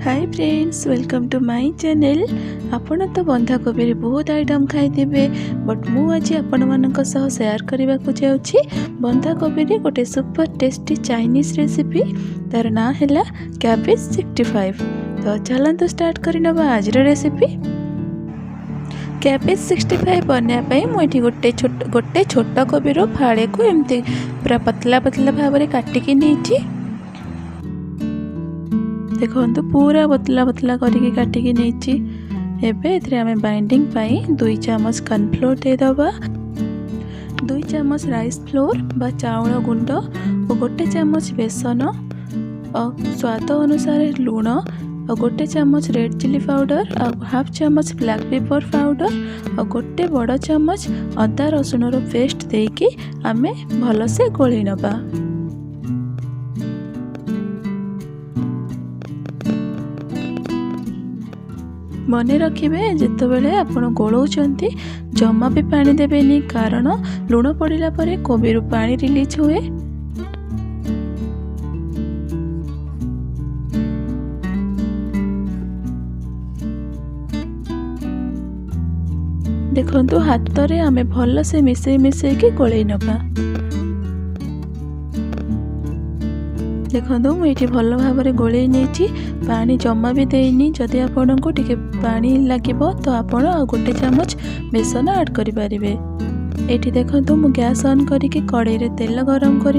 Hi friends, welcome to my channel. आपण तो बंधा कोबी बहुत आइटम खाइदेवे, बट मु आज आपण मानक सह शेयर करने को जाऊँगी बंधा कोबी गोटे सुपर टेस्टी चाइनीज रेसिपी। तार ना है कैबेज 65। तो चलते स्टार्ट करनवा आज रेसिपी। कैबेज 65 बनाया मुझे गोटे छोट कोबीर फाड़े को एमती पूरा पतला पतला भाव में काटिकी नहीं। देखो पूरा पतला पतला करके काटिकी नहीं। आम बाइंडिंग पाई 2 चामच कॉर्नफ्लोर देदबा, 2 चामच राइस फ्लोर बा चाउल गुंड और 1 चामच बेसन और स्वाद अनुसार लूण और 1 चामच रेड चिली पाउडर और हाफ चामच ब्लैक पेपर पाउडर और 1 बड़ चामच अदा रसुण पेस्ट देकी आमे भलसे गोली नबा। मन रखिए जितेबाला आपण गोलाउंट जमा भी पानी देवेनि, कारण लुण पड़ला परे कोबीरु पानी रिलीज हुए। देखंतु हाथ रे आमे भल से मिसई के गोलई नबा। देखो मुझे भल भाव में गोलई नहीं, पानी जमा भी देनी। जदि आपन को टिके पानी लगे तो आपण 1 चामच बेसन ऐड करें। ये देखो मु गैस ऑन करके कड़ाई रे तेल गरम कर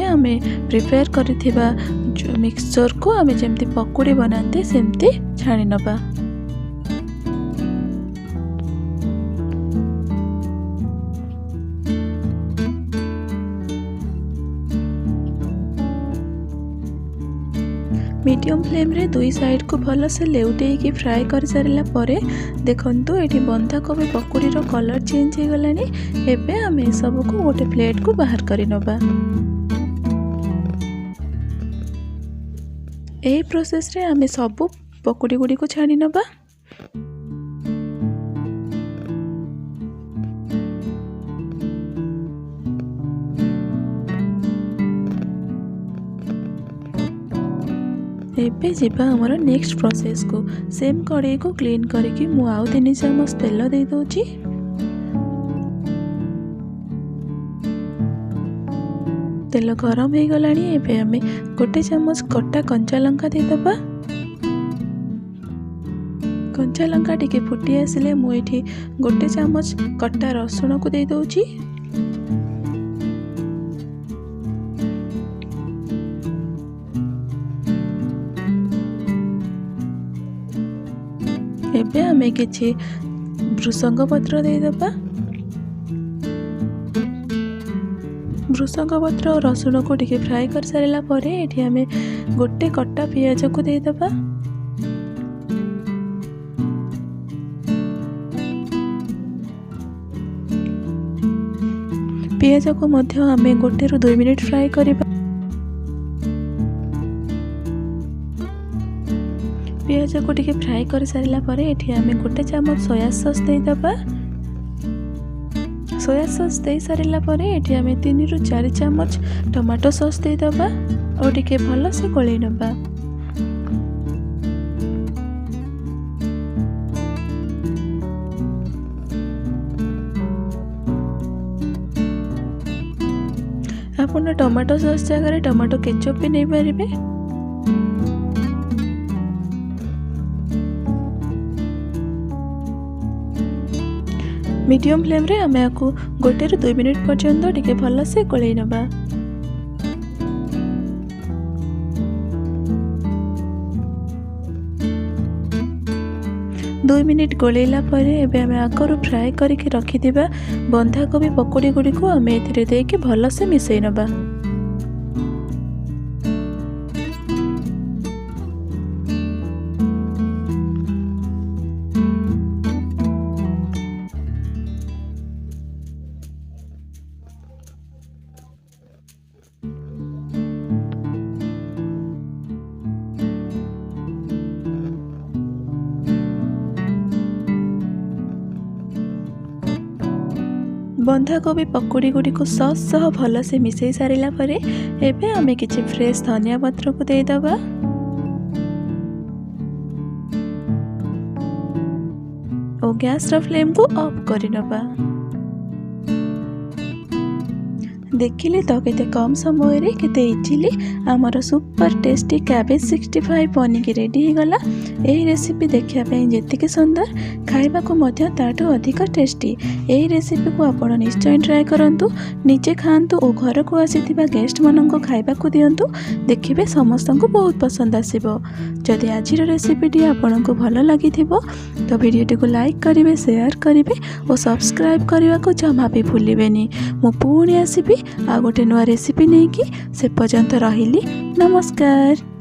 आमे प्रिपेयर करिथिबा मिक्सचर को आमे जेमती पकोड़ी बनाते सेमती छाणी नबा। मीडियम फ्लेम रे 2 साइड को भल से लेउटे की फ्राई कर सारा परे देखंतु एठी बंधा कोबी पकोड़ी रो कलर चेंज हो गलानी। एबे आमे सब को गोटे प्लेट को बाहर करि नबा। एही प्रोसेस रे आमे सब पकोड़ी गुडी को छाणी नबा। एबे जीवा हमर नेक्स्ट प्रोसेस को। सेम कड़ाई को क्लीन करके मु आउ 3 चामच तेल दे दोची। तेल गरम हो गलानी। एबे हमें 1 चामच कटा कंचा लंका दे दबा। कंचा लंका टिके फुटी आसिले मु एठी 1 चामच कटा रसुण को दे दोची। एबे हमें किछि भृसंग पत्र दे दबा। भृसंग पत्र और रसुण को टिके फ्राई कर सारा परे एठी हमें 1 कटा पियाज को दे दबा। पियाज को मध्य हमें 1 ରୁ 2 मिनिट फ्राई करिबा। पियाज को टिके फ्राई कर सारा परे एठी हमें 1 चामच सोया सॉस दे दबा। सोया सॉस दे सारा परे एठी हमें 3 ରୁ 4 चामच टमाटो सॉस दे दबा और टिके भल से गोलई नबा। आपण टमाटो सॉस जगह टमाटो केचप भी नहीं पारिबे। मीडियम फ्लेम रे हमें आपको 1 ରୁ 2 मिनिट पर्यंत टिके भल से गोलई नबा। दो मिनिट गोलैला परे एबे हमें आगरू फ्राई करके रखिथिबा बंधा कोबी पकोड़ी गुडी को हमें एथिरे देके भल से मिसई नबा। बंधाकोबी पकुड़ी गुड़ी को सॉस सह भल से मिसई सारिला परे एबे आमे किछि फ्रेश धनिया पत्र को दे दबा। और गैस रो फ्लेम को ऑफ करि नबा। देखिले तो केते कम समय रे केते इजिली आमर सुपर टेस्टी कैबेज 65 बनिकी रेडी हो गला। एही रेसिपी देखिया पे जेतिके सुंदर खाइबा को मध्य ताटो अधिक टेस्टी। एही रेसिपी को आपण निश्चय ट्राई करंतु, निजे खांतु और घर को आसीथिबा गेस्ट मानन को खाइबा को दियंतु। देखिबे समस्त को बहुत पसंद आसीबो। जदि आजिर रेसिपीटी आपण को भल लागिथिबो तो वीडियोटी को लाइक करिवे, शेयर करिवे और सब्सक्राइब करने को जमा भी भूलिबेनी। मु पुणी आसीबी आ गोटे नुआ रेसिपी नहीं कि से पर्यंत रहिली। नमस्कार।